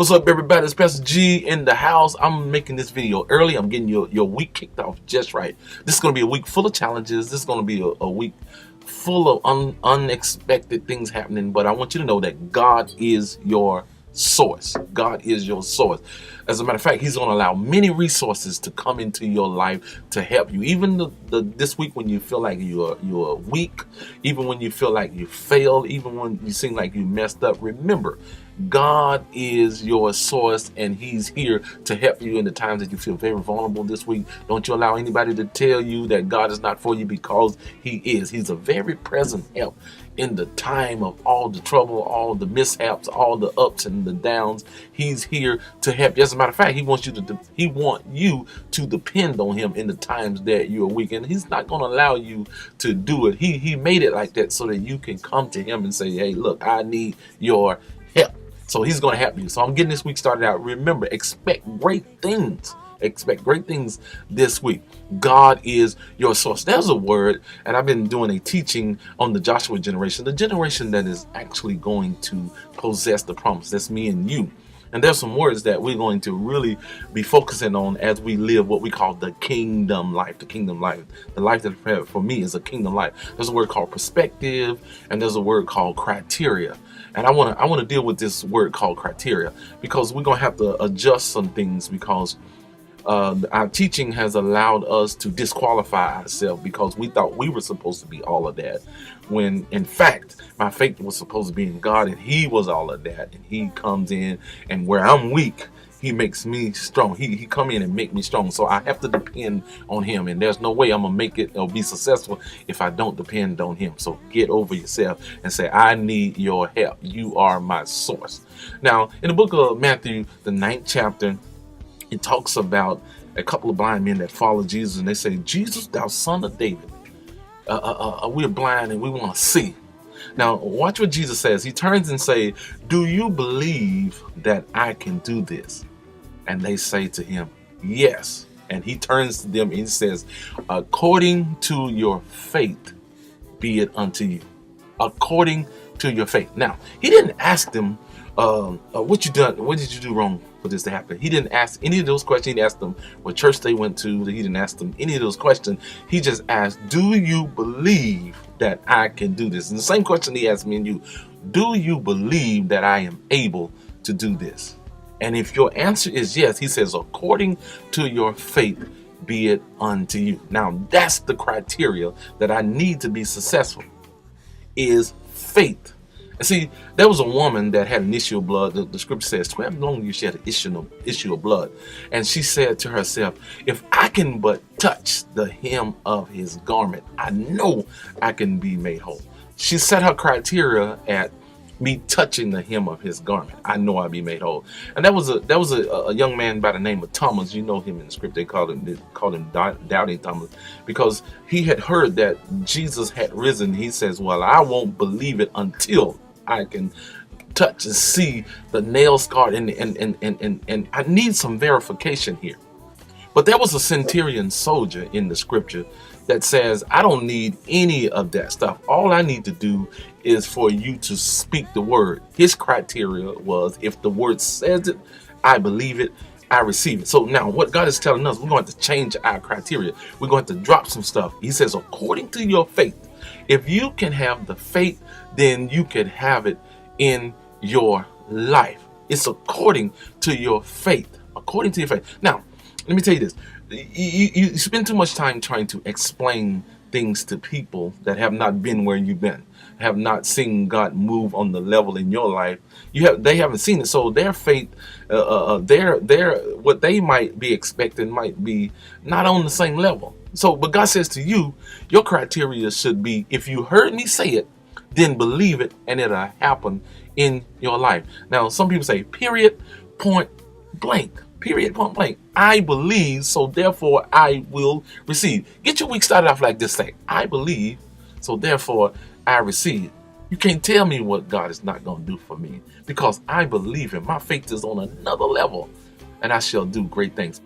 What's up, everybody? It's Pastor G in the house. I'm making this video early. I'm getting your week kicked off just right. This is going to be a week full of challenges. This is going to be a week full of unexpected things happening. But I want you to know that God is your source. God is your source. As a matter of fact, He's going to allow many resources to come into your life to help you. Even this week when you feel like you're weak, even when you feel like you failed, even when you seem like you messed up, remember, God is your source, and He's here to help you in the times that you feel very vulnerable this week. Don't you allow anybody to tell you that God is not for you, because He is. He's a very present help in the time of all the trouble, all the mishaps, all the ups and the downs. He's here to help you. As a matter of fact, He wants you to depend on Him in the times that you're weak, and He's not going to allow you to do it. He made it like that so that you can come to Him and say, hey, look, I need your help. So He's going to help you. So I'm getting this week started out. Remember, expect great things. Expect great things this week. God is your source. There's a word, and I've been doing a teaching on the Joshua generation, the generation that is actually going to possess the promise. That's me and you. And there's some words that we're going to really be focusing on as we live what we call the kingdom life. The kingdom life. The life that's prepared for me is a kingdom life. There's a word called perspective, and there's a word called criteria. And I want to deal with this word called criteria, because we're going to have to adjust some things, because our teaching has allowed us to disqualify ourselves because we thought we were supposed to be all of that, when in fact my faith was supposed to be in God, and He was all of that. And He comes in, and where I'm weak, He makes me strong. He come in and make me strong. So I have to depend on Him, and there's no way I'm gonna make it or be successful if I don't depend on Him. So get over yourself and say, I need your help. You are my source. Now, in the book of Matthew, the 9th chapter, it talks about a couple of blind men that follow Jesus, and they say, Jesus, thou son of David, we're blind and we want to see. Now, watch what Jesus says. He turns and say, do you believe that I can do this? And they say to Him, yes. And He turns to them and He says, according to your faith, be it unto you. According to your faith. Now, He didn't ask them, what did you do wrong for this to happen? He didn't ask any of those questions. He didn't ask them what church they went to. He didn't ask them any of those questions. He just asked, do you believe that I can do this? And the same question He asked me and you, do you believe that I am able to do this? And if your answer is yes, He says, according to your faith, be it unto you. Now, that's the criteria that I need to be successful, is faith. And see, there was a woman that had an issue of blood. The scripture says 12 long years she had an issue of blood. And she said to herself, if I can but touch the hem of His garment, I know I can be made whole. She set her criteria at me touching the hem of His garment. I know I'll be made whole. And that was a young man by the name of Thomas. You know him in the script. They called him Doubting Thomas, because he had heard that Jesus had risen. He says, well, I won't believe it until I can touch and see the nail scar, and I need some verification here. But there was a centurion soldier in the scripture that says, I don't need any of that stuff. All I need to do is for you to speak the word. His criteria was, if the word says it, I believe it, I receive it. So now what God is telling us, we're going to change our criteria. We're going to drop some stuff. He says, according to your faith. If you can have the faith, then you can have it in your life. It's according to your faith. According to your faith. Now, let me tell you this. You spend too much time trying to explain things to people that have not been where you've been, have not seen God move on the level in your life. They haven't seen it. So their faith, their what they might be expecting might be not on the same level. So, but God says to you, your criteria should be, if you heard me say it, then believe it, and it'll happen in your life. Now, some people say, period, point blank. Period, point blank. I believe, so therefore I will receive. Get your week started off like this. Say, I believe, so therefore I receive. You can't tell me what God is not going to do for me, because I believe Him. My faith is on another level, and I shall do great things.